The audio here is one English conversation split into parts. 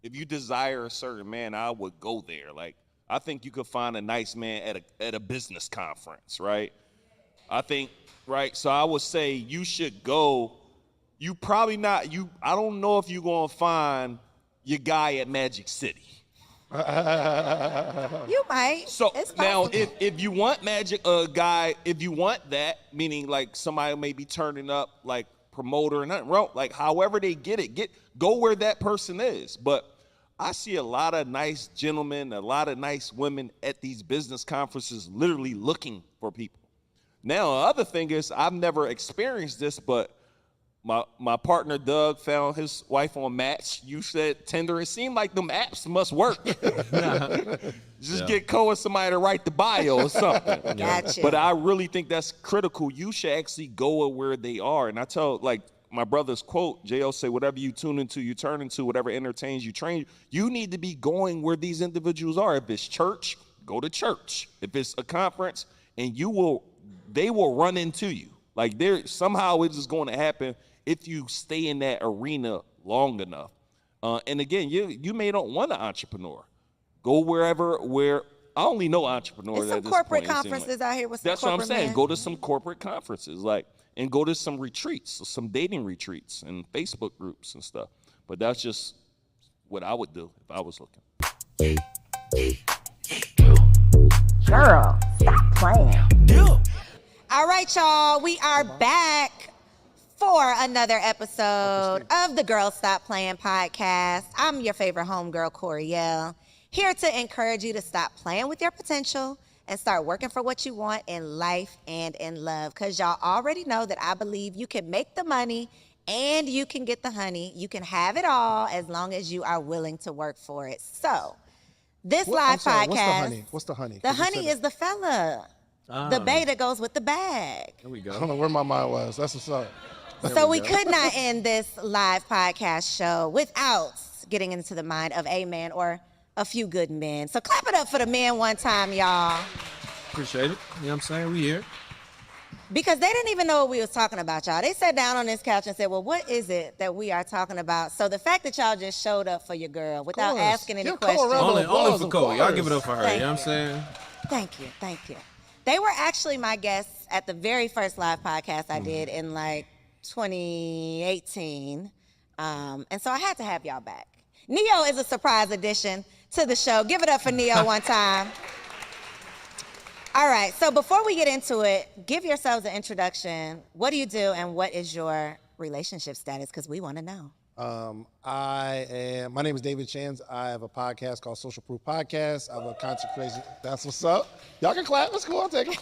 if you desire a certain man, I would go there. Like, I think you could find a nice man at a business conference, right? I think, right? So I would say you should go. You probably not, I don't know if you're going to find your guy at Magic City. You might. So now if you want guy, if you want that, meaning like somebody may be turning up like promoter and nothing wrong, like however they get it, go where that person is. But I see a lot of nice gentlemen, a lot of nice women at these business conferences literally looking for people. Now, the other thing is I've never experienced this, but my partner Doug found his wife on Match. You said Tinder. It seemed like them apps must work. Just get with somebody to write the bio or something. Gotcha. But I really think that's critical. You should actually go where they are. And I tell, like my brother's quote, J.O. say, whatever you tune into, you turn into, whatever entertains you, train you. You need to be going where these individuals are. If it's church, go to church. If it's a conference, and they will run into you. Like somehow it's just going to happen if you stay in that arena long enough. And again, you may not want an entrepreneur. Go where I only know entrepreneurs There's at some this corporate point. conferences out here with some That's what I'm corporate saying. men. Go to some corporate conferences, and go to some retreats, some dating retreats and Facebook groups and stuff. But that's just what I would do if I was looking. Girl, stop playing. All right, y'all. We are back for another episode of the Girl Stop Playing podcast. I'm your favorite homegirl, Coriel, here to encourage you to stop playing with your potential and start working for what you want in life and in love. Because y'all already know that I believe you can make the money and you can get the honey. You can have it all as long as you are willing to work for it. So, this live podcast. What's the honey? The honey is the fella. The bae that goes with the bag. There we go. I don't know where my mind was. That's what's up. So we could not end this live podcast show without getting into the mind of a man or a few good men. So clap it up for the men one time, y'all. Appreciate it. You know what I'm saying? We here. Because they didn't even know what we was talking about, y'all. They sat down on this couch and said, well, what is it that we are talking about? So the fact that y'all just showed up for your girl without asking any questions. Only for Cole. Y'all give it up for her. You know what I'm saying? Thank you. They were actually my guests at the very first live podcast I did in like 2018. And so I had to have y'all back. Neo is a surprise addition to the show. Give it up for Neo one time. All right, so before we get into it, give yourselves an introduction. What do you do and what is your relationship status? Because we want to know. My name is David Chans. I have a podcast called Social Proof Podcast. I have a content creation. That's what's up. Y'all can clap. That's cool. I'll take them.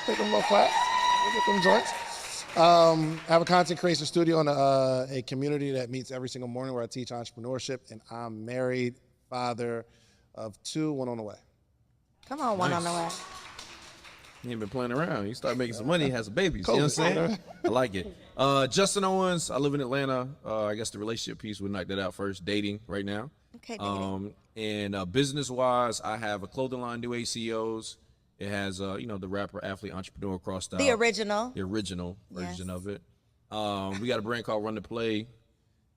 Take them a little clap. We'll get them joints. I have a content creation studio in a community that meets every single morning where I teach entrepreneurship, and I'm married, father of 2, one on the way. Come on, one on the way. He ain't been playing around. He started making some money, has some babies. You know what I'm saying? I like it. Justin Owens, I live in Atlanta. I guess the relationship piece, we knocked that out first. Dating right now. Okay, and business-wise, I have a clothing line, New ACOs. It has, the rapper, athlete, entrepreneur crossed out. The original. The original version of it. We got a brand called Run to Play.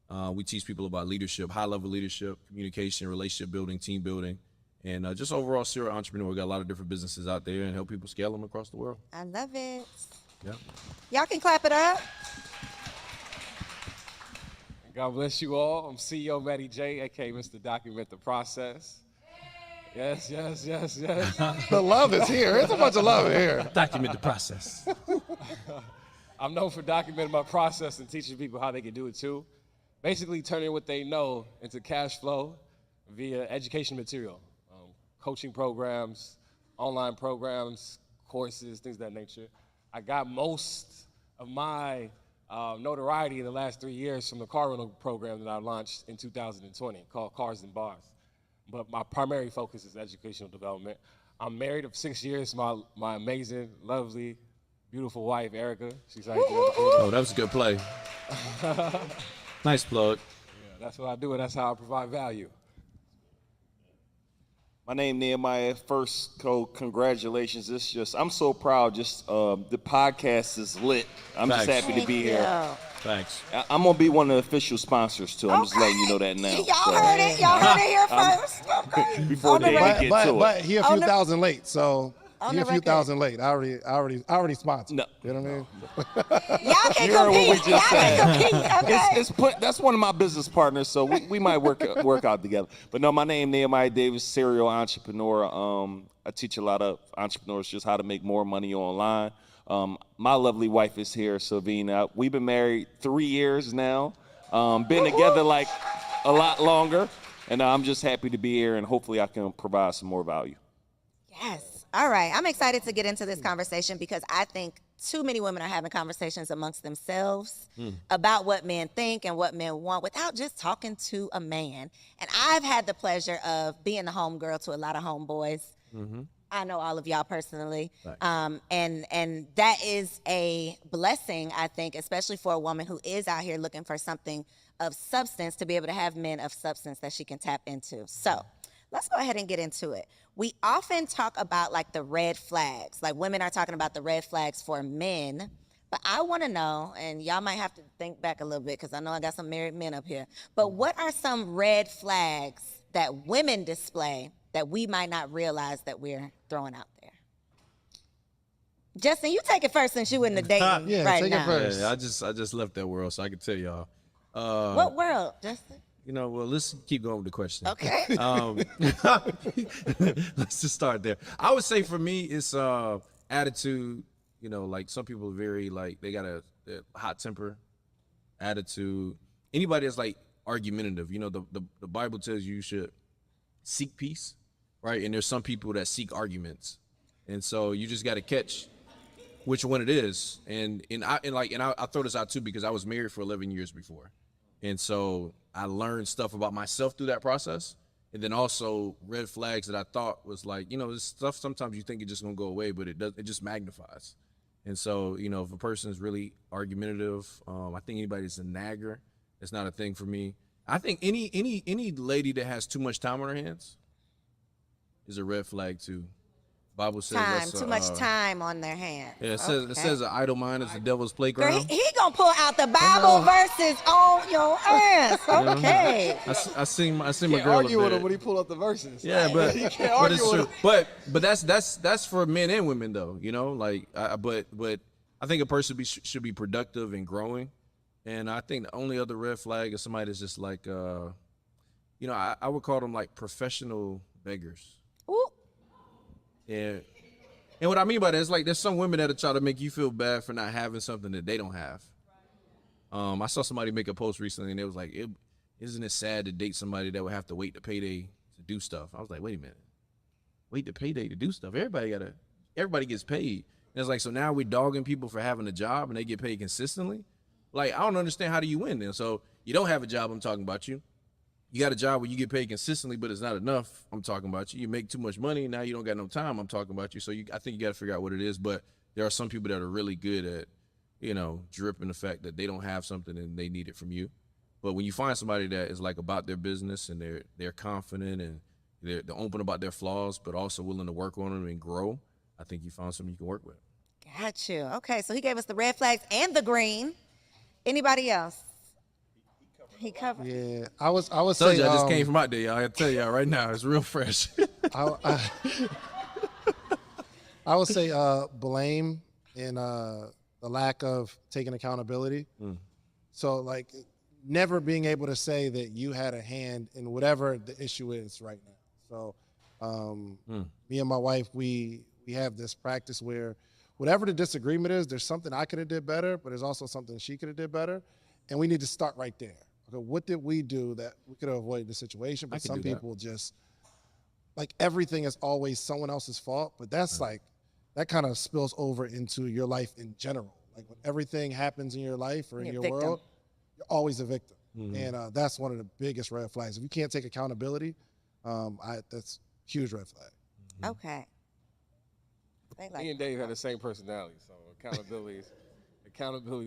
We teach people about leadership, high-level leadership, communication, relationship building, team building. And just overall serial entrepreneur. We got a lot of different businesses out there and help people scale them across the world. I love it. Yeah. Y'all can clap it up. God bless you all. I'm CEO Matty J, aka Mr. Document the Process. Yes. The love is here. There's a bunch of love here. Document the process. I'm known for documenting my process and teaching people how they can do it too. Basically turning what they know into cash flow via education material. Coaching programs, online programs, courses, things of that nature. I got most of my notoriety in the last 3 years from the car rental program that I launched in 2020 called Cars and Bars. But my primary focus is educational development. I'm married of 6 years to my amazing, lovely, beautiful wife, Erica. She's right there. Oh, that was a good play. Nice plug. Yeah, that's what I do, and that's how I provide value. My name Nehemiah. First, congratulations. I'm so proud. The podcast is lit. I'm just Thanks. happy to be here. Thanks. I'm gonna be one of the official sponsors too. I'm just letting you know that now. Y'all heard it. Y'all heard it here first. Okay. Before they get to it. But he a few thousand late, so he a few record. thousand late. I already sponsored. No. You know what I mean? Y'all can You heard what we compete. Y'all just can said. compete. Okay. That's one of my business partners, so we might work out together. But no, my name Nehemiah Davis, serial entrepreneur. I teach a lot of entrepreneurs just how to make more money online. My lovely wife is here, Sylvina. We've been married 3 years now. Been together like a lot longer, and I'm just happy to be here, and hopefully I can provide some more value. Yes. All right. I'm excited to get into this conversation because I think too many women are having conversations amongst themselves about what men think and what men want without just talking to a man. And I've had the pleasure of being the homegirl to a lot of homeboys. I know all of y'all personally. And that is a blessing, I think, especially for a woman who is out here looking for something of substance, to be able to have men of substance that she can tap into. So let's go ahead and get into it. We often talk about like the red flags, like women are talking about the red flags for men, but I want to know, and y'all might have to think back a little bit because I know I got some married men up here, but what are some red flags that women display that we might not realize that we're throwing out there? Justin, you take it first since you in the dating Yeah, right take now. it first. Yeah, I just left that world, so I can tell y'all. What world, Justin? You know, well, let's keep going with the question. Okay. Let's just start there. I would say for me, it's attitude. You know, like some people are very like they got a hot temper, attitude. Anybody that's like argumentative. You know, the Bible tells you should seek peace, right? And there's some people that seek arguments, and so you just got to catch which one it is. And I throw this out too because I was married for 11 years before, and so I learned stuff about myself through that process. And then also red flags that I thought was like, you know, this stuff sometimes you think it's just gonna go away, but it just magnifies. And so, you know, if a person is really argumentative, I think anybody that's a nagger, it's not a thing for me. I think any lady that has too much time on her hands is a red flag too. Bible says Too much time on their hands. Yeah, it says an idle mind is the devil's playground. Girl, he gonna pull out the Bible verses on your ass. Okay. I seen my Can't girl argue up with there. him when he pull up the verses. Yeah, but You can't but argue it's with true. him. But that's for men and women though. You know, like but I think a person should be productive and growing. And I think the only other red flag is somebody that's just like, you know, I would call them like professional beggars. Ooh. And what I mean by that is like there's some women that'll try to make you feel bad for not having something that they don't have. I saw somebody make a post recently and it was like, isn't it sad to date somebody that would have to wait to payday to do stuff? I was like, wait a minute. Wait to payday to do stuff. Everybody gets paid. And it's like, so now we're dogging people for having a job and they get paid consistently? Like, I don't understand, how do you win then? So you don't have a job, I'm talking about you. You got a job where you get paid consistently, but it's not enough, I'm talking about you. You make too much money, now you don't got no time, I'm talking about you. So I think you got to figure out what it is. But there are some people that are really good at, you know, dripping the fact that they don't have something and they need it from you. But when you find somebody that is like about their business and they're confident and they're open about their flaws, but also willing to work on them and grow, I think you found something you can work with. Got you. Okay, so he gave us the red flags and the green. Anybody else? He covered. Yeah, I was I saying. just came from out there, y'all. I tell y'all right now, it's real fresh. I would say blame and the lack of taking accountability. So like never being able to say that you had a hand in whatever the issue is right now. So me and my wife, we have this practice where whatever the disagreement is, there's something I could have did better, but there's also something she could have did better. And we need to start right there. Okay, what did we do that we could have avoided the situation? But some people just, like everything is always someone else's fault, but that's like, that kind of spills over into your life in general. Like when everything happens in your life or in your world, you're always a victim. And that's one of the biggest red flags. If you can't take accountability, that's a huge red flag. Okay. Me and Dave have the same personality, so accountability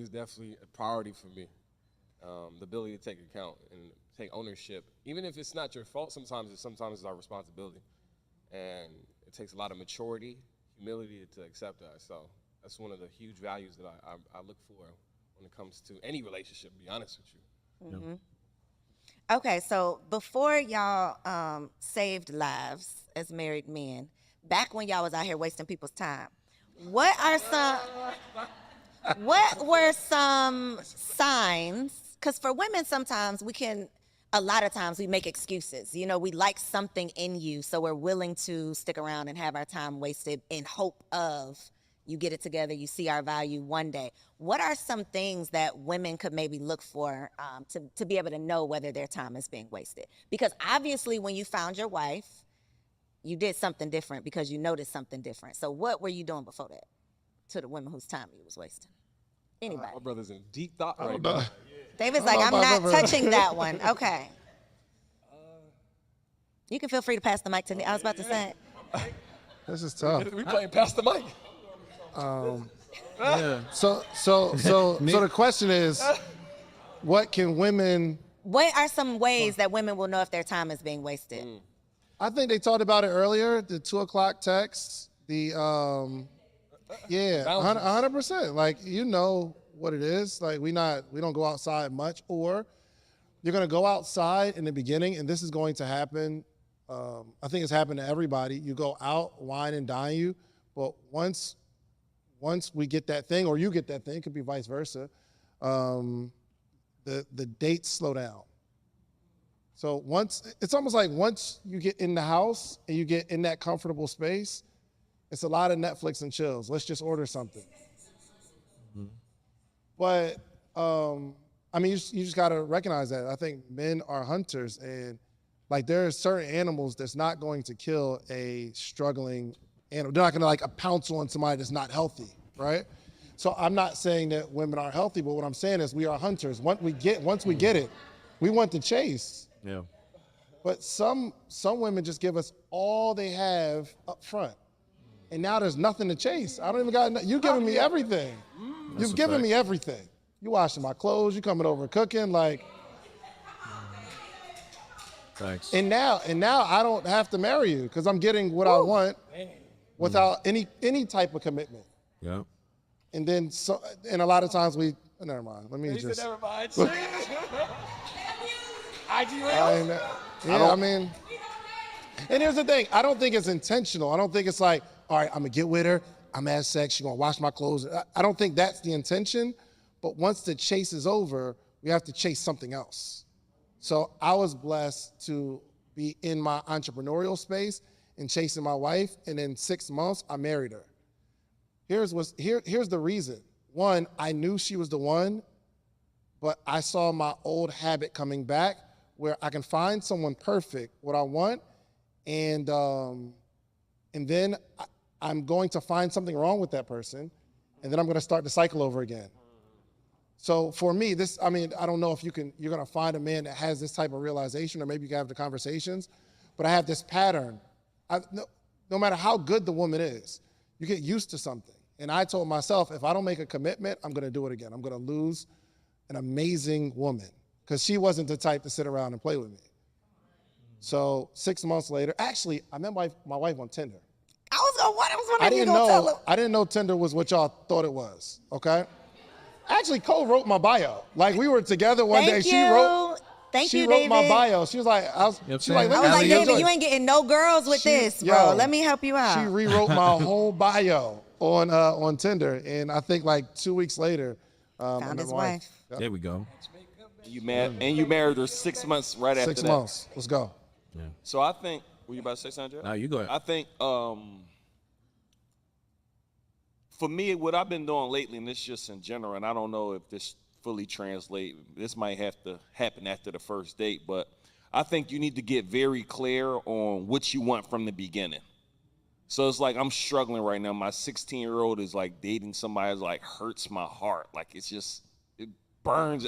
is definitely a priority for me. The ability to take account and take ownership, even if it's not your fault. Sometimes it's our responsibility. and it takes a lot of maturity, humility to accept that. So that's one of the huge values that I look for when it comes to any relationship, to be honest with you. Mm-hmm. Okay, so before y'all saved lives as married men, back when y'all was out here wasting people's time, what were some signs? Because for women, sometimes a lot of times we make excuses. You know, we like something in you, so we're willing to stick around and have our time wasted in hope of you get it together, you see our value one day. What are some things that women could maybe look for to be able to know whether their time is being wasted? Because obviously when you found your wife, you did something different because you noticed something different. So what were you doing before that to the women whose time you was wasting? Anybody? My brother's in deep thought right now. David's like, I'm not touching that one. Okay. You can feel free to pass the mic to me. I was about to say. This is tough. We playing past the mic. Yeah. So the question is, what are some ways that women will know if their time is being wasted? I think they talked about it earlier, the 2:00 text, 100%. Like, you know what it is. Like, we don't go outside much, or you're going to go outside in the beginning, and this is going to happen. I think it's happened to everybody. You go out, wine and dine you, but once we get that thing, or you get that thing, it could be vice versa, the dates slow down. So it's almost like once you get in the house and you get in that comfortable space, it's a lot of Netflix and chills. Let's just order something. Mm-hmm. But, I mean, you just got to recognize that. I think men are hunters, and like there are certain animals that's not going to kill a struggling animal. They're not going to like pounce on somebody that's not healthy, right? So I'm not saying that women are healthy, but what I'm saying is we are hunters. Once we get it, we want to chase. Yeah. But some women just give us all they have up front. And now there's nothing to chase. I don't even got, you giving me everything. You've given me everything. You washing my clothes, you coming over cooking, like. Thanks. And now I don't have to marry you because I'm getting what I want without any type of commitment. Yeah. And then and a lot of times never mind. Let me just. Never mind. I mean, and here's the thing. I don't think it's intentional. I don't think it's like, all right, I'm gonna get with her. I'm gonna have sex. She's gonna wash my clothes. I don't think that's the intention. But once the chase is over, we have to chase something else. So I was blessed to be in my entrepreneurial space and chasing my wife. And in 6 months, I married her. Here's the reason. One, I knew she was the one, but I saw my old habit coming back where I can find someone perfect, what I want, and then I'm going to find something wrong with that person, and then I'm going to start the cycle over again. So for me, I don't know if you're going to find a man that has this type of realization, or maybe you can have the conversations, but I have this pattern. No matter how good the woman is, you get used to something. And I told myself, if I don't make a commitment, I'm going to do it again. I'm going to lose an amazing woman because she wasn't the type to sit around and play with me. So 6 months later, actually, I met my wife on Tinder. I was wondering if you gonna tell her. I didn't know Tinder was what y'all thought it was, okay? Actually, Cole wrote my bio. Like, we were together one day. She wrote my bio. She was like, David, you ain't getting no girls with this, bro. Let me help you out. She rewrote my whole bio on Tinder, and I think like 2 weeks later, found his wife. Yep. There we go. You married her 6 months right after that. 6 months. Let's go. Yeah. So I think, were you about to say something, Jeff? No, you go ahead. I think for me, what I've been doing lately, and this just in general, and I don't know if this fully translates, this might have to happen after the first date, but I think you need to get very clear on what you want from the beginning. So it's like I'm struggling right now. My 16-year-old is like dating somebody that like hurts my heart. Like it burns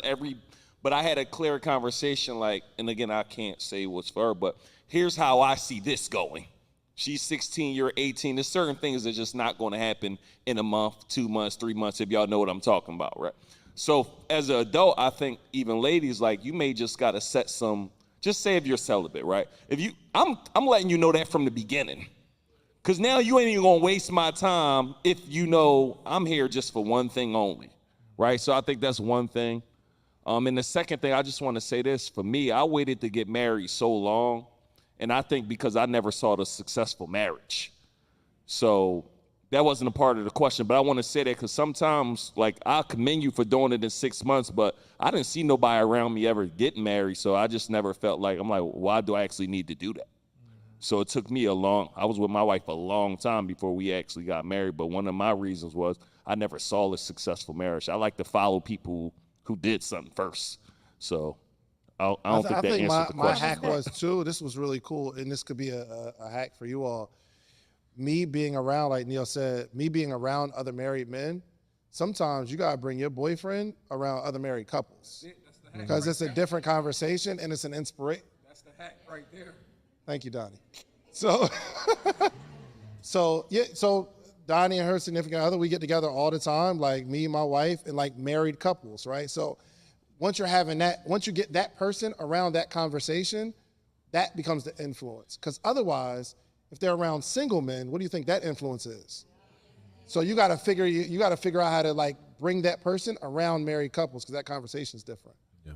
but I had a clear conversation, like, and again, I can't say what's for her, but here's how I see this going. She's 16, you're 18. There's certain things that are just not going to happen in a month, 2 months, 3 months, if y'all know what I'm talking about, right? So as an adult, I think even ladies, like, you may just got to set some Just say if you're celibate, right? I'm letting you know that from the beginning. Because now you ain't even going to waste my time if you know I'm here just for one thing only, right? So I think that's one thing. And the second thing, I just want to say this. For me, I waited to get married so long, and I think because I never saw the successful marriage. So that wasn't a part of the question, but I want to say that because sometimes, like, I commend you for doing it in 6 months, but I didn't see nobody around me ever getting married, so I just never felt like, I'm like, why do I actually need to do that? So it took me I was with my wife a long time before we actually got married, but one of my reasons was I never saw a successful marriage. I like to follow people who did something first. So I don't think that answered the question. My hack was, too, this was really cool, and this could be a hack for you all. Me being around, like Neil said, me being around other married men, sometimes you got to bring your boyfriend around other married couples. Because it's a different conversation, and it's an inspiration. That's the hack right there. Thank you, Donnie. So, so Donnie and her significant other, we get together all the time, like me and my wife, and like married couples, right? So once you get that person around that conversation, that becomes the influence. Because otherwise, if they're around single men, what do you think that influence is? So you got to figure out how to like bring that person around married couples because that conversation is different. Yeah,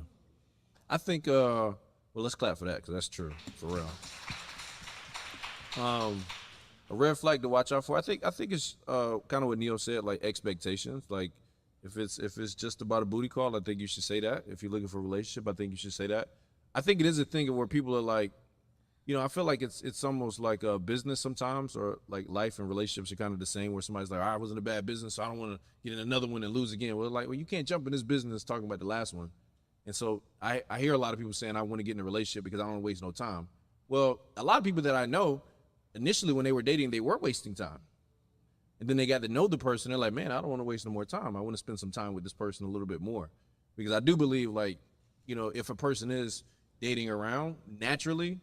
I think. Well, let's clap for that because that's true for real. A red flag to watch out for. I think it's kind of what Neil said, like expectations. Like if it's just about a booty call, I think you should say that. If you're looking for a relationship, I think you should say that. I think it is a thing where people are like, I feel like it's almost like a business sometimes, or like life and relationships are kind of the same, where somebody's like, I was in a bad business, so I don't want to get in another one and lose again. Well, you can't jump in this business talking about the last one. And so I hear a lot of people saying, I want to get in a relationship because I don't want to waste no time. Well, a lot of people that I know, initially when they were dating, they were wasting time. And then they got to know the person. They're like, man, I don't want to waste no more time. I want to spend some time with this person a little bit more. Because I do believe, if a person is dating around, naturally,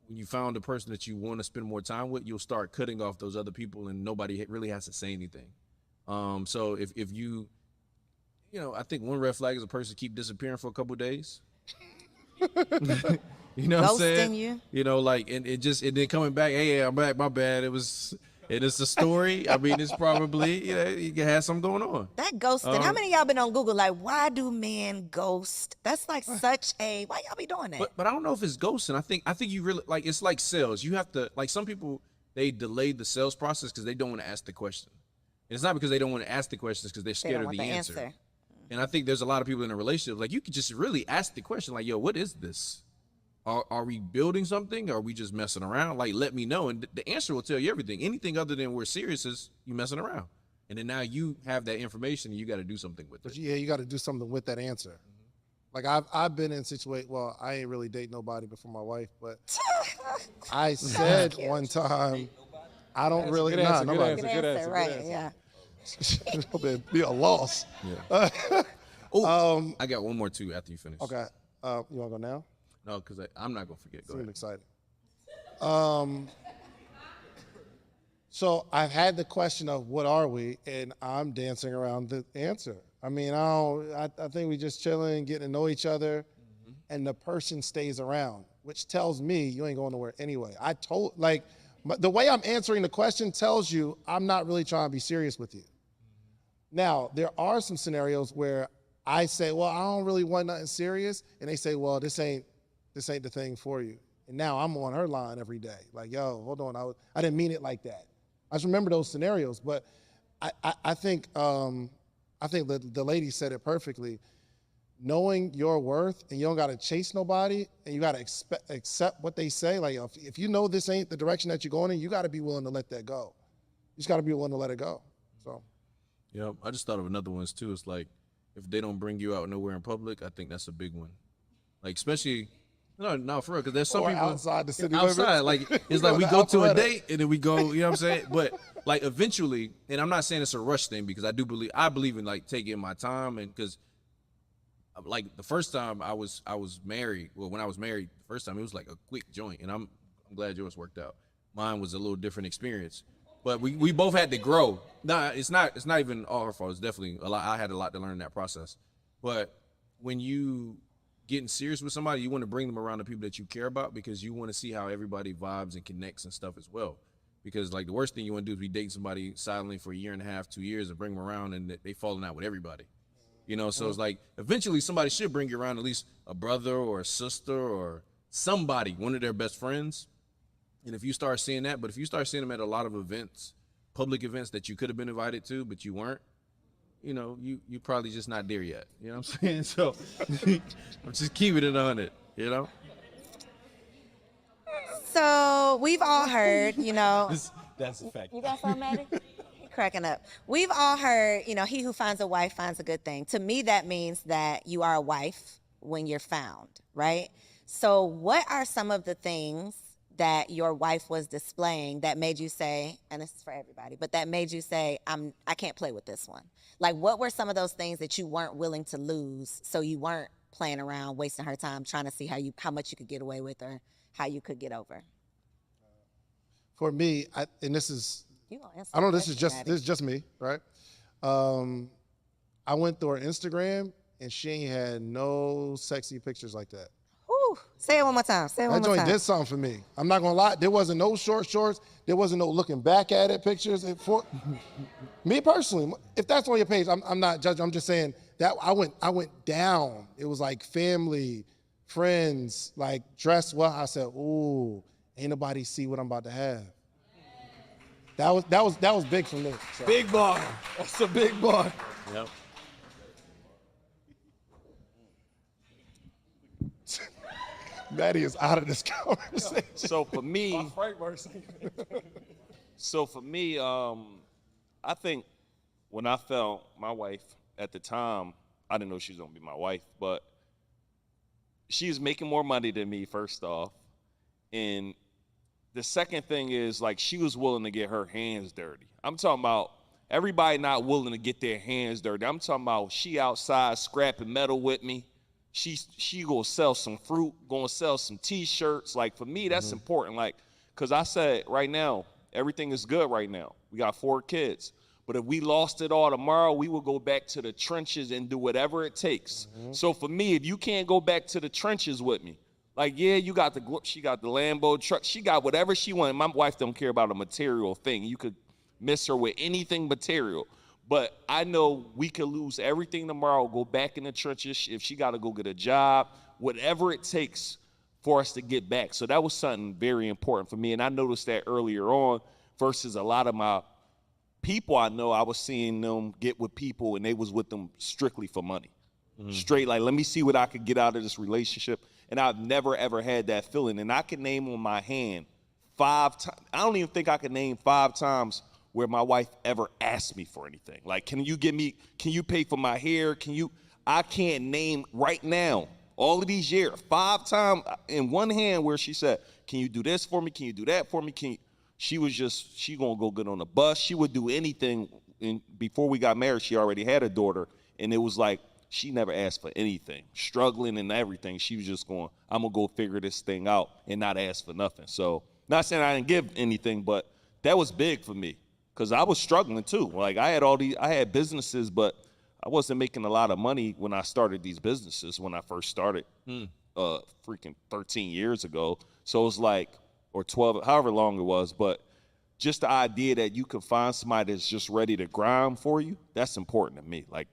when you found a person that you want to spend more time with, you'll start cutting off those other people and nobody really has to say anything. So if you, I think one red flag is a person keep disappearing for a couple of days. You know what I'm saying? You. And then coming back, hey, I'm back, my bad. It's a story. I mean, it's probably, you can have something going on. That ghosting. How many of y'all been on Google like, why do men ghost? That's like why y'all be doing that? But I don't know if it's ghosting. I think you really, it's like sales. You have to, some people, they delay the sales process because they don't want to ask the question. And it's not because they don't want to ask the questions, because they're scared of the answer. And I think there's a lot of people in a relationship, you could just really ask the question, yo, what is this? Are we building something? Or are we just messing around? Let me know. And the answer will tell you everything. Anything other than we're serious is you messing around. And then now you have that information and you got to do something with it. Yeah, you got to do something with that answer. Mm-hmm. I've been in situations, well, I ain't really date nobody before my wife, but I said one time, I don't really, good answer, right, yeah. It'll be a loss. Yeah. I got one more too after you finish. Okay. You want to go now? No, because I'm not going to forget. Go ahead. I'm excited. So I've had the question of what are we, and I'm dancing around the answer. I mean, I think we just chilling, getting to know each other, and the person stays around, which tells me you ain't going nowhere anyway. The way I'm answering the question tells you I'm not really trying to be serious with you. Now, there are some scenarios where I say, well, I don't really want nothing serious, and they say, well, this ain't the thing for you. And now I'm on her line every day. Like, yo, hold on, I didn't mean it like that. I just remember those scenarios, but I think the lady said it perfectly. Knowing your worth, and you don't got to chase nobody, and you got to accept what they say. Like, if you know this ain't the direction that you're going in, you got to be willing to let that go. You just got to be willing to let it go. So. Yeah, I just thought of another one too. It's like, if they don't bring you out nowhere in public, I think that's a big one. Especially, no, for real, because there's some people outside the city outside. limits. It's like we go to a date and then we go. You know what I'm saying? But eventually, and I'm not saying it's a rush thing, because I believe in taking my time, and because the first time I was married. Well, when I was married, the first time it was like a quick joint, and I'm glad yours worked out. Mine was a little different experience, but we both had to grow. Nah, it's not even all her fault. It's definitely a lot. I had a lot to learn in that process. But when you getting serious with somebody, you want to bring them around the people that you care about because you want to see how everybody vibes and connects and stuff as well. Because like the worst thing you want to do is be dating somebody silently for a year and a half, 2 years, and bring them around and they falling out with everybody. You know, so it's like eventually somebody should bring you around, at least a brother or a sister or somebody, one of their best friends. And if you start seeing that, but if you start seeing them at a lot of events, public events that you could have been invited to, but you weren't, you know, you probably just not there yet. You know what I'm saying? So I'm just keeping it on it, you know? So we've all heard, you know. That's a fact. You got something, Matty? He cracking up. We've all heard, you know, he who finds a wife finds a good thing. To me, that means that you are a wife when you're found, right? So what are some of the things that your wife was displaying that made you say, and this is for everybody, but that made you say, I can't play with this one? Like, what were some of those things that you weren't willing to lose, so you weren't playing around, wasting her time, trying to see how much you could get away with or how you could get over? For me, and this is, You gonna answer I don't know, the this question, is just me, right? I went through her Instagram and she ain't had no sexy pictures like that. Whew. Say it one more time. Say it one That more joint time. did something for me. I'm not gonna lie. There wasn't no short shorts. There wasn't no looking back at it pictures. For me personally, if that's on your page, I'm not judging. I'm just saying that I went down. It was like family, friends, like dressed well. I said, ooh, ain't nobody see what I'm about to have. That was big for me. So. Big bar. That's a big bar. Yep. Matty is out of this conversation. So for me, My frameworks. I think when I found my wife at the time, I didn't know she was gonna be my wife, but she was making more money than me, first off. And the second thing is, like, she was willing to get her hands dirty. I'm talking about everybody not willing to get their hands dirty. I'm talking about she outside scrapping metal with me. She gonna sell some fruit, gonna sell some T-shirts. Like, for me, that's important. Like, cause I said right now, everything is good right now. We got 4 kids. But if we lost it all tomorrow, we will go back to the trenches and do whatever it takes. So for me, if you can't go back to the trenches with me, like, yeah, she got the Lambo truck, she got whatever she wanted. My wife don't care about a material thing. You could miss her with anything material. But I know we could lose everything tomorrow, go back in the trenches, if she got to go get a job, whatever it takes for us to get back. So that was something very important for me. And I noticed that earlier on versus a lot of my people I know, I was seeing them get with people and they was with them strictly for money. Straight, like, let me see what I could get out of this relationship. And I've never, ever had that feeling. And I can name on my hand 5 times. I don't even think I could name 5 times where my wife ever asked me for anything. Like, can you pay for my hair? I can't name right now, all of these years, 5 times in one hand where she said, can you do this for me? Can you do that for me? She gonna go get on the bus. She would do anything. And before we got married, she already had a daughter. And it was like, she never asked for anything, struggling and everything. She was just going, I'm gonna go figure this thing out and not ask for nothing. So, not saying I didn't give anything, but that was big for me. Cause I was struggling too. Like, I had businesses, but I wasn't making a lot of money when I started these businesses when I first started, freaking 13 years ago. So it was like, or 12, however long it was, but just the idea that you can find somebody that's just ready to grind for you, that's important to me. Like,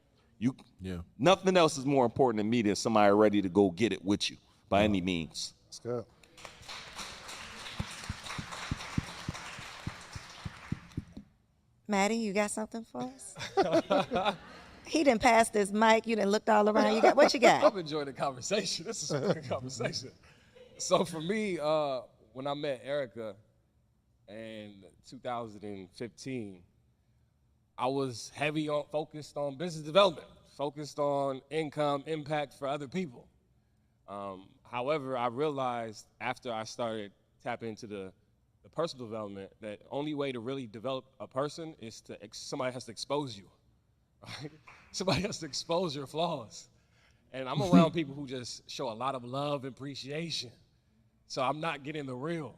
nothing else is more important to me than somebody ready to go get it with you by any means. That's good. Matty, you got something for us? He didn't pass this mic. You didn't looked all around. What you got? I'm enjoying the conversation. This is a good conversation. So for me, when I met Erica in 2015, I was focused on business development, focused on income, impact for other people. However, I realized after I started tapping into the personal development that the only way to really develop a person is somebody has to expose you. Right? Somebody has to expose your flaws. And I'm around people who just show a lot of love and appreciation. So I'm not getting the real.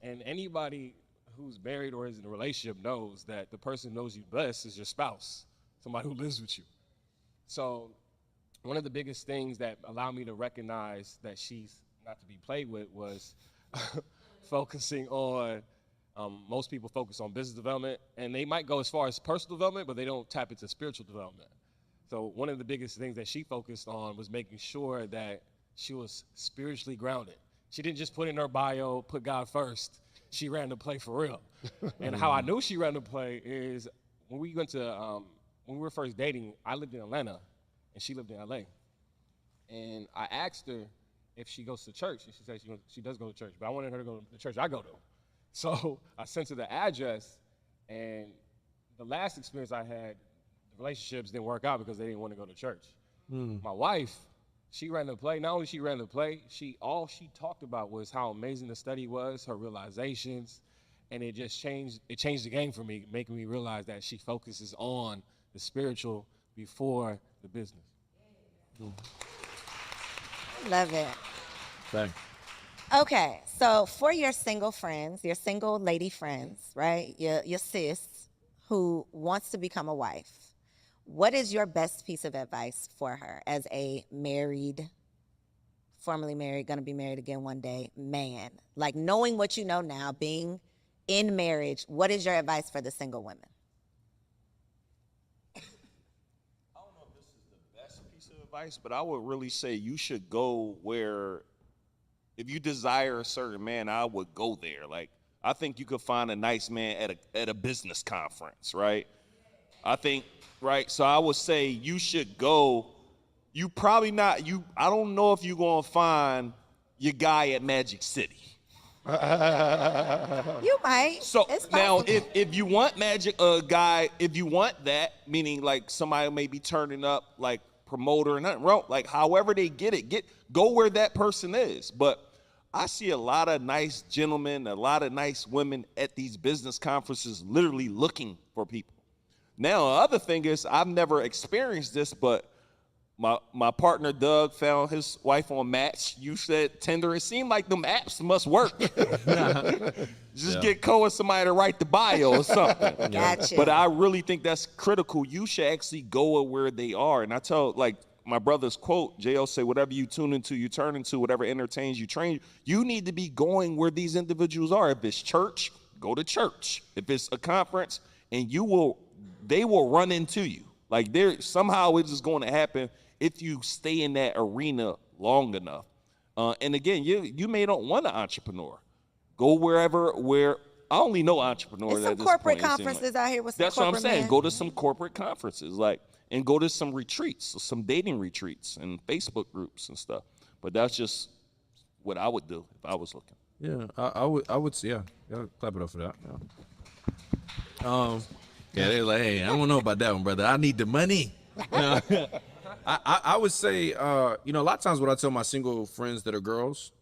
And anybody who's married or is in a relationship knows that the person who knows you best is your spouse, somebody who lives with you. So one of the biggest things that allowed me to recognize that she's not to be played with was focusing on, most people focus on business development, and they might go as far as personal development, but they don't tap into spiritual development. So one of the biggest things that she focused on was making sure that she was spiritually grounded. She didn't just put in her bio, put God first. She ran the play for real. And how I knew she ran the play is when we went to, when we were first dating, I lived in Atlanta and she lived in LA. And I asked her if she goes to church, and she said she does go to church, but I wanted her to go to the church I go to. So I sent her the address, and the last experience I had, the relationships didn't work out because they didn't want to go to church. My wife, she ran the play. Not only she ran the play, all she talked about was how amazing the study was, her realizations, and it just changed the game for me, making me realize that she focuses on the spiritual before the business. Love it. Thanks. Okay, so for your single friends, your single lady friends, right? Your sis who wants to become a wife, what is your best piece of advice for her as a married, formerly married, gonna be married again one day, man? Like, knowing what you know now, being in marriage, what is your advice for the single women? I don't know if this is the best piece of advice, but I would really say you should go where, if you desire a certain man, I would go there. Like, I think you could find a nice man at a business conference, right? I think, right? So I would say you should go. You probably not, I don't know if you're going to find your guy at Magic City. You might. So now, if you want guy, if you want that, meaning like somebody may be turning up, like promoter and nothing wrong, like however they get it, go where that person is. But I see a lot of nice gentlemen, a lot of nice women at these business conferences literally looking for people. Now, the other thing is, I've never experienced this, but my partner Doug found his wife on Match. You said Tinder. It seemed like them apps must work. Just get with somebody to write the bio or something. Gotcha. But I really think that's critical. You should actually go where they are. And I tell, like, my brother's quote, J.O. say, whatever you tune into, you turn into, whatever entertains you, train. You need to be going where these individuals are. If it's church, go to church. If it's a conference, and they will run into you. Like, somehow it's just going to happen if you stay in that arena long enough. And again, you may not want an entrepreneur. Go where I only know entrepreneurs. There's some corporate conferences out here with some That's what I'm saying. men. Go to some corporate conferences, and go to some retreats, some dating retreats and Facebook groups and stuff. But that's just what I would do if I was looking. Yeah, I would say, yeah, clap it up for that. Yeah. Yeah, they're like, hey, I don't know about that one, brother. I need the money. I would say, a lot of times what I tell my single friends that are girls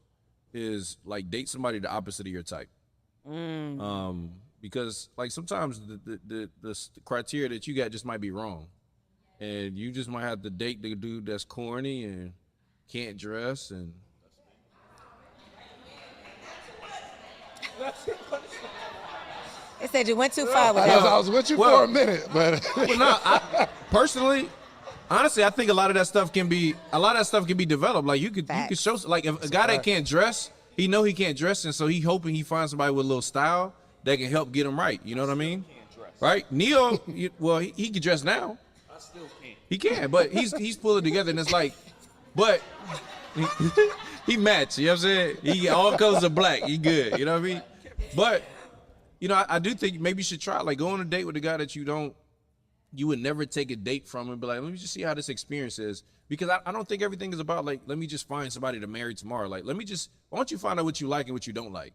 is, like, date somebody the opposite of your type. Because, like, sometimes the criteria that you got just might be wrong. And you just might have to date the dude that's corny and can't dress and... They said you went too far with I that. was with you for a minute, but Well, no, personally, honestly, I think a lot of that stuff can be developed. Like you could show, like, if a guy that can't dress, he know he can't dress, and so he hoping he finds somebody with a little style that can help get him right. You know what I mean? Right? Neo, he can dress now. I still can't. He can, but he's pulling together, and it's like, but he match. You know what I'm saying? He all colors of black. He good. You know what I mean? But I do think maybe you should try, like, go on a date with a guy that you would never take a date from and be like, let me just see how this experience is. Because I don't think everything is about, like, let me just find somebody to marry tomorrow. Like, why don't you find out what you like and what you don't like?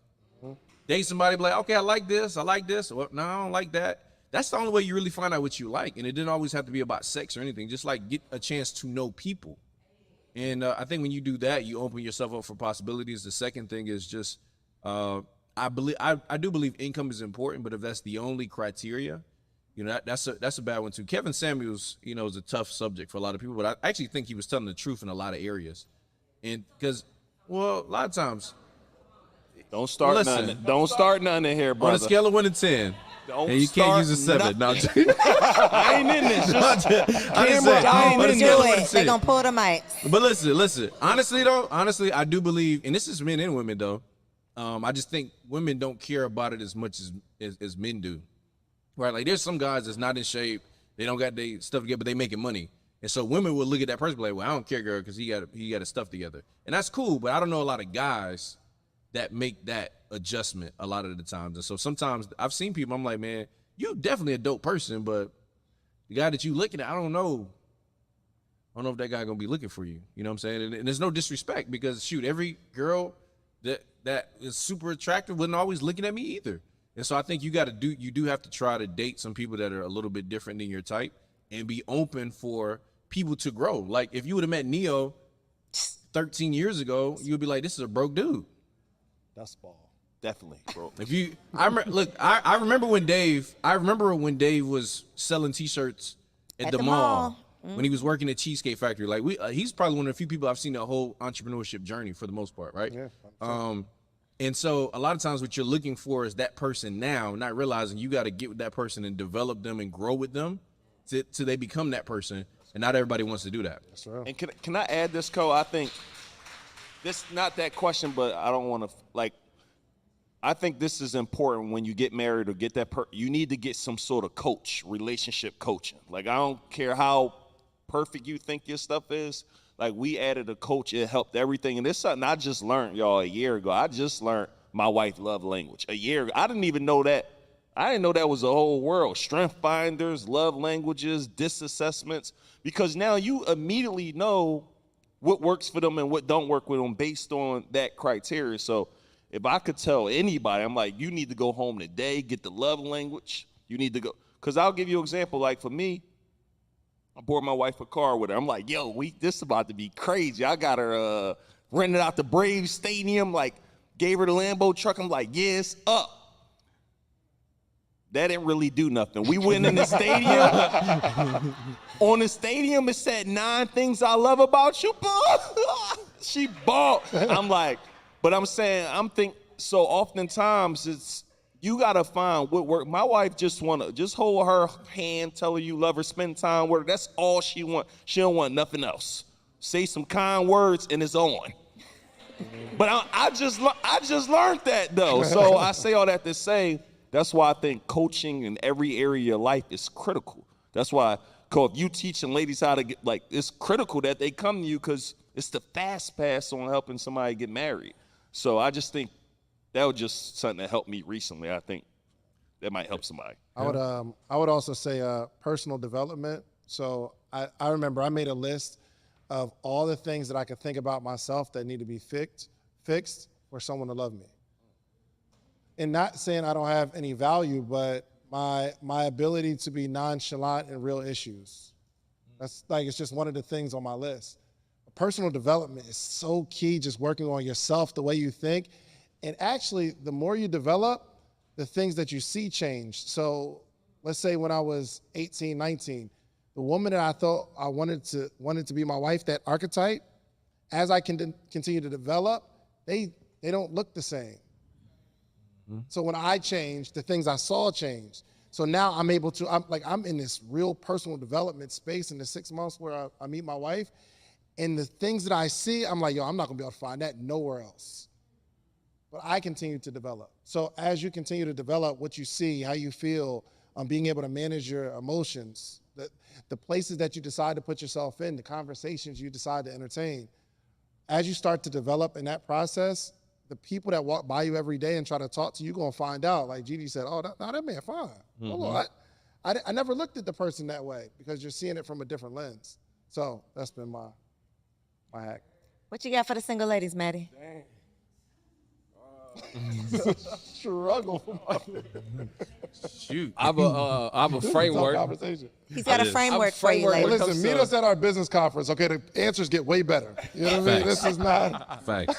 Date somebody, be like, okay, I like this. Well, no, I don't like that. That's the only way you really find out what you like. And it didn't always have to be about sex or anything. Just, like, get a chance to know people. And I think when you do that, you open yourself up for possibilities. The second thing is just, I do believe income is important, but if that's the only criteria, that's a bad one too. Kevin Samuels, is a tough subject for a lot of people, but I actually think he was telling the truth in a lot of areas. And because, a lot of times, Don't start nothing in here, brother. On a scale of 1 to 10, Don't And you can't start use a 7. No, I ain't in this. Just camera, I ain't Don't in do this. it. They gonna pull the mics. But listen. Honestly, I do believe, and this is men and women though. I just think women don't care about it as much as men do. Right? Like there's some guys that's not in shape. They don't got their stuff together, but they making money. And so women will look at that person like, well, I don't care, girl, because he got his stuff together. And that's cool, but I don't know a lot of guys that make that adjustment a lot of the times. And so sometimes I've seen people, I'm like, man, you definitely a dope person, but the guy that you looking at, I don't know if that guy gonna be looking for you. You know what I'm saying? And there's no disrespect because shoot, every girl that is super attractive wasn't always looking at me either. And so I think you do have to try to date some people that are a little bit different than your type and be open for people to grow. Like if you would have met Neo 13 years ago, you would be like, this is a broke dude. That's ball. Definitely, bro. I remember when Dave was selling T-shirts at the mall. When he was working at Cheesecake Factory. Like he's probably one of the few people I've seen the whole entrepreneurship journey for the most part, right? Yeah. And so a lot of times what you're looking for is that person now, not realizing you got to get with that person and develop them and grow with them till they become that person. And not everybody wants to do that. That's right. And can I add this, Cole? I think this not that question, but I don't want to I think this is important when you get married or get that you need to get some sort of coach, relationship coaching. Like I don't care how perfect you think your stuff is. Like we added a coach, it helped everything. And this is something I just learned, y'all, a year ago. I just learned my wife's love language a year ago. I didn't even know that. I didn't know that was a whole world. Strength finders, love languages, disassessments. Because now you immediately know what works for them and what don't work with them based on that criteria. So if I could tell anybody, I'm like, you need to go home today, get the love language. You need to go. Because I'll give you an example. Like for me, I bought my wife a car with her. I'm like, yo, this is about to be crazy. I got her rented out the Braves Stadium, like gave her the Lambo truck. I'm like, yeah, it's up. That didn't really do nothing. We went in the stadium. On the stadium, it said 9 things I love about you. She bought. I'm like, but I'm saying, so oftentimes it's, you gotta find what work. My wife just hold her hand, tell her you love her, spend time with her. That's all she want. She don't want nothing else. Say some kind words and it's on. But I just learned that though. So I say all that to say, that's why I think coaching in every area of your life is critical. That's why, if you teaching ladies how to get, like, it's critical that they come to you because it's the fast pass on helping somebody get married. So I just think that was just something that helped me recently. I think that might help somebody. I would also say personal development. So I remember I made a list of all the things that I could think about myself that need to be fixed for someone to love me. And not saying I don't have any value, but my ability to be nonchalant in real issues. That's like, it's just one of the things on my list. Personal development is so key, just working on yourself, the way you think. And actually, the more you develop, the things that you see change. So let's say when I was 18, 19, the woman that I thought I wanted to be my wife, that archetype, as I can continue to develop, they don't look the same. So when I changed, the things I saw changed. So now I'm able to, I'm in this real personal development space in the 6 months where I meet my wife. And the things that I see, I'm like, yo, I'm not gonna be able to find that nowhere else. But I continue to develop. So as you continue to develop what you see, how you feel, being able to manage your emotions, the places that you decide to put yourself in, the conversations you decide to entertain, as you start to develop in that process, the people that walk by you every day and try to talk to you, gonna find out, like Gigi said, oh, that man fine. Hold on, I never looked at the person that way because you're seeing it from a different lens. So that's been my hack. What you got for the single ladies, Matty? Dang. Struggle for my Shoot. I have a framework. conversation. He's got a framework for you, framework. ladies. Listen, meet us at our business conference. Okay, the answers get way better. You know what I mean? This is not. Facts.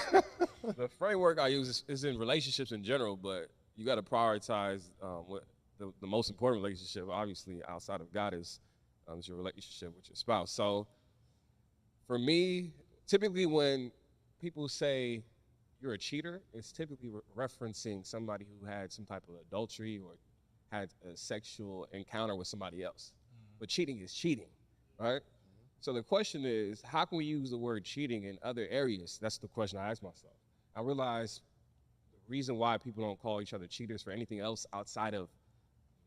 The framework I use is in relationships in general, but you got to prioritize what the most important relationship, obviously, outside of God is your relationship with your spouse. So for me, typically when people say you're a cheater, it's typically referencing somebody who had some type of adultery or had a sexual encounter with somebody else. But cheating is cheating, right? So the question is, how can we use the word cheating in other areas? That's the question I ask myself. I realize the reason why people don't call each other cheaters for anything else outside of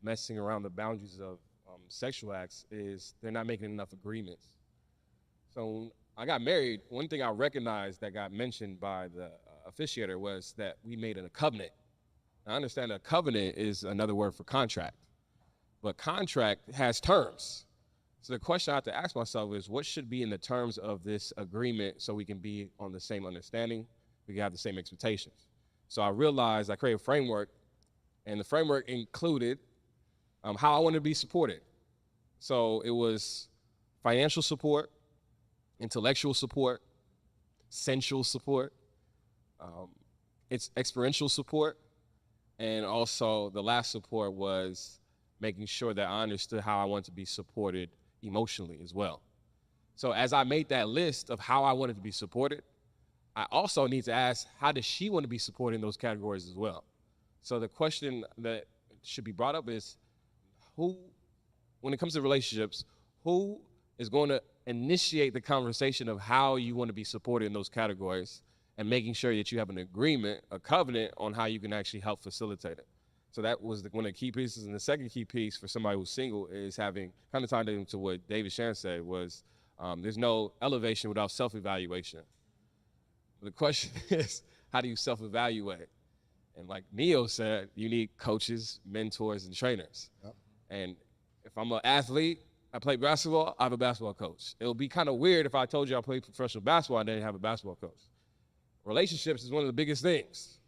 messing around the boundaries of sexual acts is they're not making enough agreements. So when I got married, one thing I recognized that got mentioned by the officiator was that we made a covenant. Now, I understand a covenant is another word for contract, but contract has terms. So the question I have to ask myself is, what should be in the terms of this agreement so we can be on the same understanding, we can have the same expectations? So I realized I created a framework, and the framework included how I wanted to be supported. So it was financial support, intellectual support, sensual support, it's experiential support, and also the last support was making sure that I understood how I wanted to be supported emotionally as well. So as I made that list of how I wanted to be supported, I also need to ask, how does she want to be supported in those categories as well? So the question that should be brought up is, who, when it comes to relationships, who is going to initiate the conversation of how you want to be supported in those categories and making sure that you have an agreement, a covenant on how you can actually help facilitate it. So that was one of the key pieces. And the second key piece for somebody who's single is having, kind of tied into what David Shan said, was there's no elevation without self-evaluation. The question is, how do you self-evaluate? And like Neo said, you need coaches, mentors, and trainers. Yep. And if I'm an athlete, I play basketball, I have a basketball coach. It would be kind of weird if I told you I played professional basketball and didn't have a basketball coach. Relationships is one of the biggest things.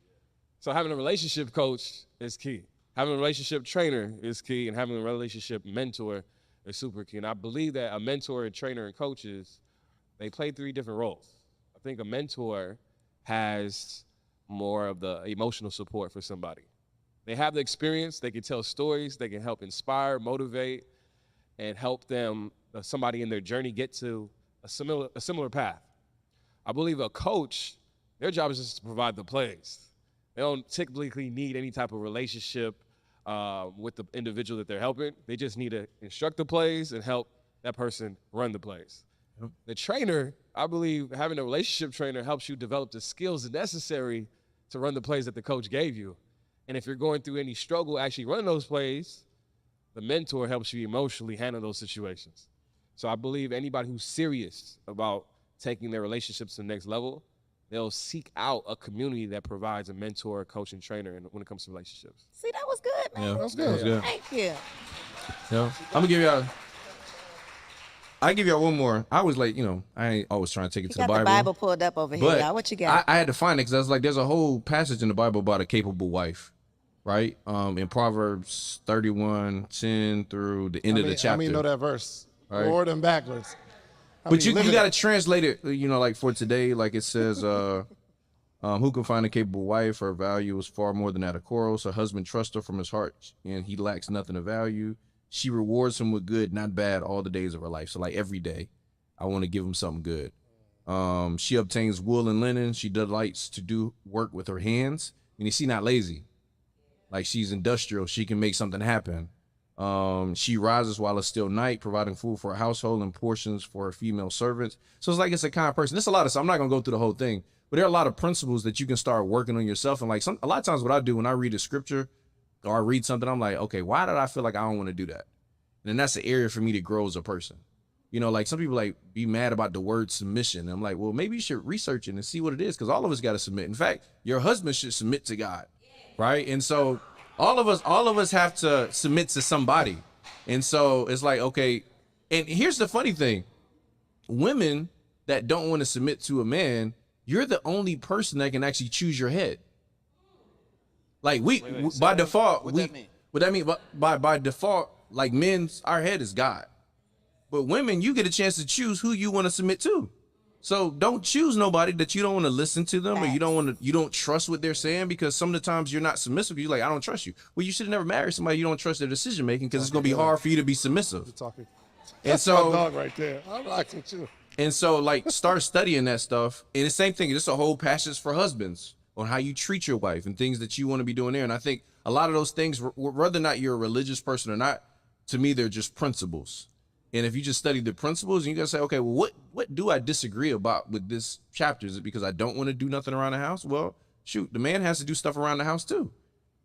So having a relationship coach is key. Having a relationship trainer is key, and having a relationship mentor is super key. And I believe that a mentor, a trainer, and coaches, they play 3 different roles. I think a mentor has more of the emotional support for somebody. They have the experience, they can tell stories, they can help inspire, motivate, and help them, somebody in their journey, get to a similar path. I believe a coach, their job is just to provide the plays. They don't typically need any type of relationship with the individual that they're helping. They just need to instruct the plays and help that person run the plays. Yep. The trainer, I believe having a relationship trainer helps you develop the skills necessary to run the plays that the coach gave you. And if you're going through any struggle actually running those plays, the mentor helps you emotionally handle those situations. So I believe anybody who's serious about taking their relationships to the next level, they'll seek out a community that provides a mentor, coach, and trainer when it comes to relationships. See, that was good, man. Yeah, That was good. Thank you. Yeah. I'm gonna give y'all. I give y'all one more. I was like, I ain't always trying to take it to the Bible. The Bible pulled up over here, y'all. What you got? I had to find it because I was like, there's a whole passage in the Bible about a capable wife, right? In Proverbs 31:10 through the end of the chapter. How many know that verse? Right. Forward and backwards. But you got to translate it, like for today, like it says, who can find a capable wife? Her value is far more than that of corals. Her husband trusts her from his heart, and he lacks nothing of value. She rewards him with good, not bad, all the days of her life. So like every day, I want to give him something good. She obtains wool and linen. She delights to do work with her hands. And she's not lazy. Like she's industrial. She can make something happen. She rises while it's still night, providing food for her household and portions for her female servants. So it's like it's a kind person. There's a lot of stuff. I'm not going to go through the whole thing, but there are a lot of principles that you can start working on yourself. And like a lot of times what I do when I read a scripture or I read something, I'm like, okay, why did I feel like I don't want to do that? And then that's the area for me to grow as a person. Like some people like be mad about the word submission. And I'm like, well, maybe you should research it and see what it is. Cause all of us got to submit. In fact, your husband should submit to God. Right. And so all of us have to submit to somebody. And so it's like, okay. And here's the funny thing. Women that don't want to submit to a man, you're the only person that can actually choose your head. Like by default, what that mean? What that mean? By default, like our head is God. But women, you get a chance to choose who you want to submit to. So don't choose nobody that you don't want to listen to them or you don't trust what they're saying, because some of the times you're not submissive. You're like, I don't trust you. Well, you should have never married somebody you don't trust their decision making, because it's going to be hard for you to be submissive. That's my dog right there. I'm relaxing too. And so like start studying that stuff. And the same thing, it's a whole passage for husbands. on how you treat your wife and things that you want to be doing there. And I think a lot of those things, whether or not you're a religious person or not, to me, they're just principles. And if you just study the principles, you got to say, okay, well, what do I disagree about with this chapter? Is it because I don't want to do nothing around the house? Well, shoot, the man has to do stuff around the house too.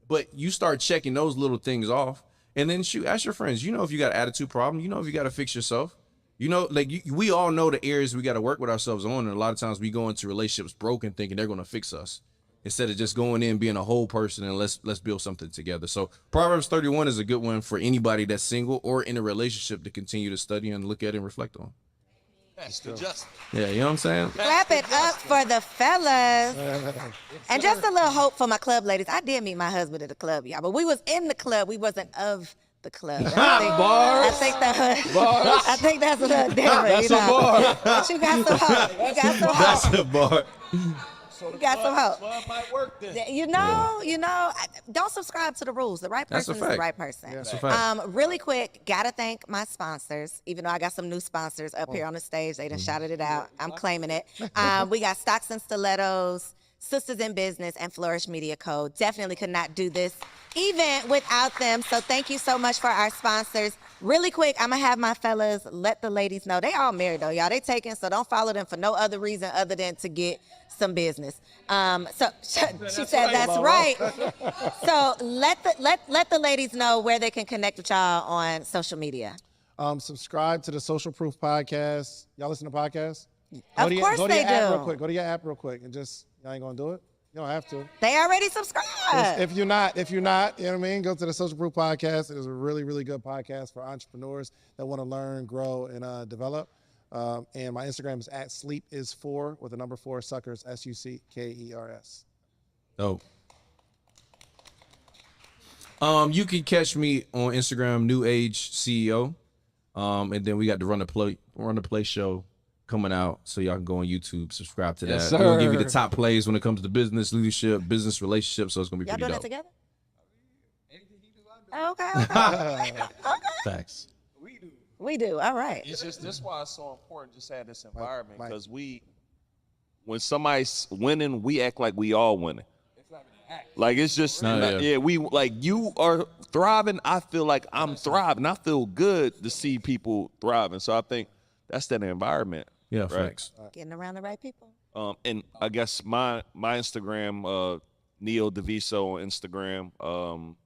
But you start checking those little things off, and then shoot, ask your friends. You know if you got an attitude problem. You know if you got to fix yourself. You know, like we all know the areas we got to work with ourselves on. And a lot of times we go into relationships broken thinking they're going to fix us, instead of just going in being a whole person and let's build something together. So Proverbs 31 is a good one for anybody that's single or in a relationship to continue to study and look at and reflect on. That's the justice. Yeah, you know what I'm saying? Clap it up for the fellas. And just a little hope for my club ladies. I did meet my husband at the club, y'all, but we was in the club. We wasn't of the club. I think that's a little different. That's a bar. But you got some hope. You got some hope. That's a bar. You got some hope. Club might work then. You know, don't subscribe to the rules. The right That's a person is the fact. right person. That's a fact. Really quick, gotta thank my sponsors, even though I got some new sponsors up here on the stage. They done shouted it out. I'm claiming it. We got Stocks and Stilettos, Sisters in Business, and Flourish Media Co. Definitely could not do this event without them. So thank you so much for our sponsors. Really quick, I'm gonna have my fellas let the ladies know. They all married though, y'all. They taken, so don't follow them for no other reason other than to get some business. So she said that's right. So let the ladies know where they can connect with y'all on social media. Subscribe to the Social Proof podcast. Y'all listen to podcasts? Of course go to they your app do. real quick. Go to your app real quick and just, y'all ain't gonna do it? You don't have to. They already subscribed. If you're not, you know what I mean? Go to the Social Proof podcast. It is a really, really good podcast for entrepreneurs that want to learn, grow, and develop. And my Instagram is @sleepisfor with the number 4 suckers, SUCKERS. Oh. You can catch me on Instagram, New Age CEO. And then we got the Run the Play show coming out, so y'all can go on YouTube, subscribe to that. Yes, We're gonna give you sir. the top plays when it comes to business, leadership, business relationships. So it's gonna be Y'all pretty doing dope. it together? Okay. Facts. We do. All right. It's just this why it's so important just to have this environment, Mike. because when somebody's winning, we act like we all winning. Like it's just we like you are thriving. I feel like I'm thriving. I feel good to see people thriving. So I think that's that environment. Yeah, right? facts. Getting around the right people. And I guess my Instagram, Neo Deviso on Instagram.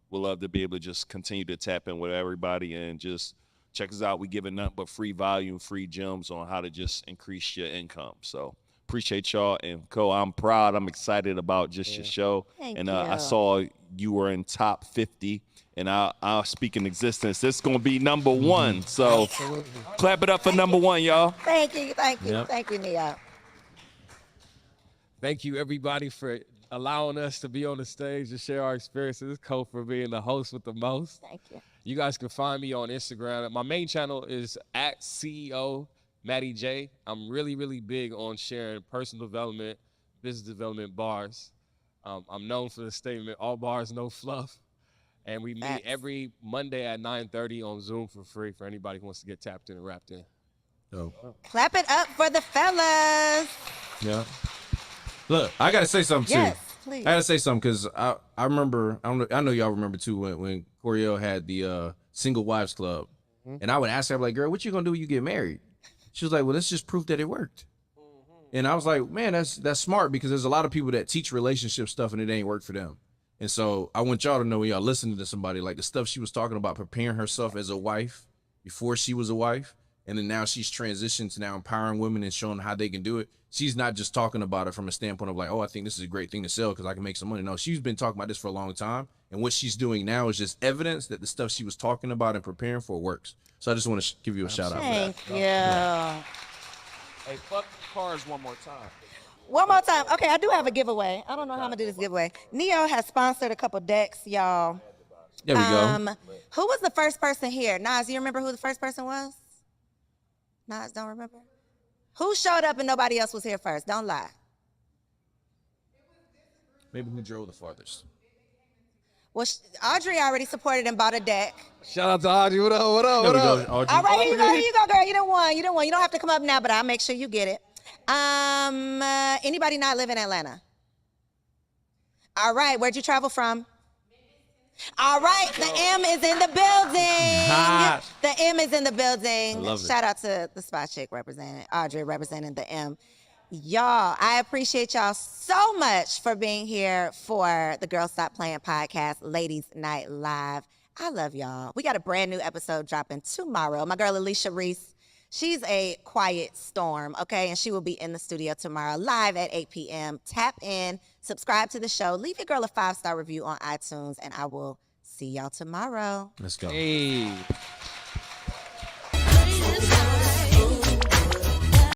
We'll love to be able to just continue to tap in with everybody and just check us out. We giving nothing but free volume, free gems on how to just increase your income. So appreciate y'all. And Cole, I'm proud. I'm excited about just your show. Thank and you. I saw you were in top 50. And I'll speak in existence. This is going to be number 1. So clap it up for number 1, y'all. Thank you. Yep. Thank you, Neo. Thank you, everybody, for allowing us to be on the stage to share our experiences. Cole for being the host with the most. Thank you. You guys can find me on Instagram. My main channel is @CEO Matty J. I'm really, really big on sharing personal development, business development bars. I'm known for the statement, all bars, no fluff. And we meet Facts. every Monday at 9:30 on Zoom for free for anybody who wants to get tapped in and wrapped in. Clap it up for the fellas. Yeah. Look, I gotta say something too. Yes, please. I gotta say something because I remember. I know y'all remember too when Coriel had the Single Wives Club, and I would ask her like, "Girl, what you gonna do when you get married?" She was like, "Well, that's just proof that it worked." And I was like, "Man, that's smart because there's a lot of people that teach relationship stuff and it ain't work for them." And so I want y'all to know when y'all listening to somebody, like the stuff she was talking about, preparing herself as a wife before she was a wife, and then now she's transitioned to now empowering women and showing how they can do it. She's not just talking about it from a standpoint of like, oh, I think this is a great thing to sell because I can make some money. No, she's been talking about this for a long time. And what she's doing now is just evidence that the stuff she was talking about and preparing for works. So I just want to give you a shout out for that. Thank you. Hey, fuck the cars one more time. One more time. Okay, I do have a giveaway. I don't know how I'm going to do this giveaway. Neo has sponsored a couple decks, y'all. There we go. Who was the first person here? Nas, you remember who the first person was? Nas, don't remember? Who showed up and nobody else was here first? Don't lie. Maybe who drove the farthest. Well, Audrey already supported and bought a deck. Shout out to Audrey. What up? What up? There What we up? go, Audrey. All right, here you go, girl. You done won. You don't have to come up now, but I'll make sure you get it. Anybody not live in Atlanta? All right, where'd you travel from? All right, the M is in the building. The M is in the building. I love it. Shout out to the spot chick Audrey representing the M. Y'all, I appreciate y'all so much for being here for the Girls Stop Playing podcast, Ladies Night Live. I love y'all. We got a brand new episode dropping tomorrow. My girl Alicia Reese, she's a quiet storm, okay? And she will be in the studio tomorrow live at 8 p.m. Tap in, subscribe to the show, leave your girl a 5-star review on iTunes, and I will see y'all tomorrow. Let's go. Hey.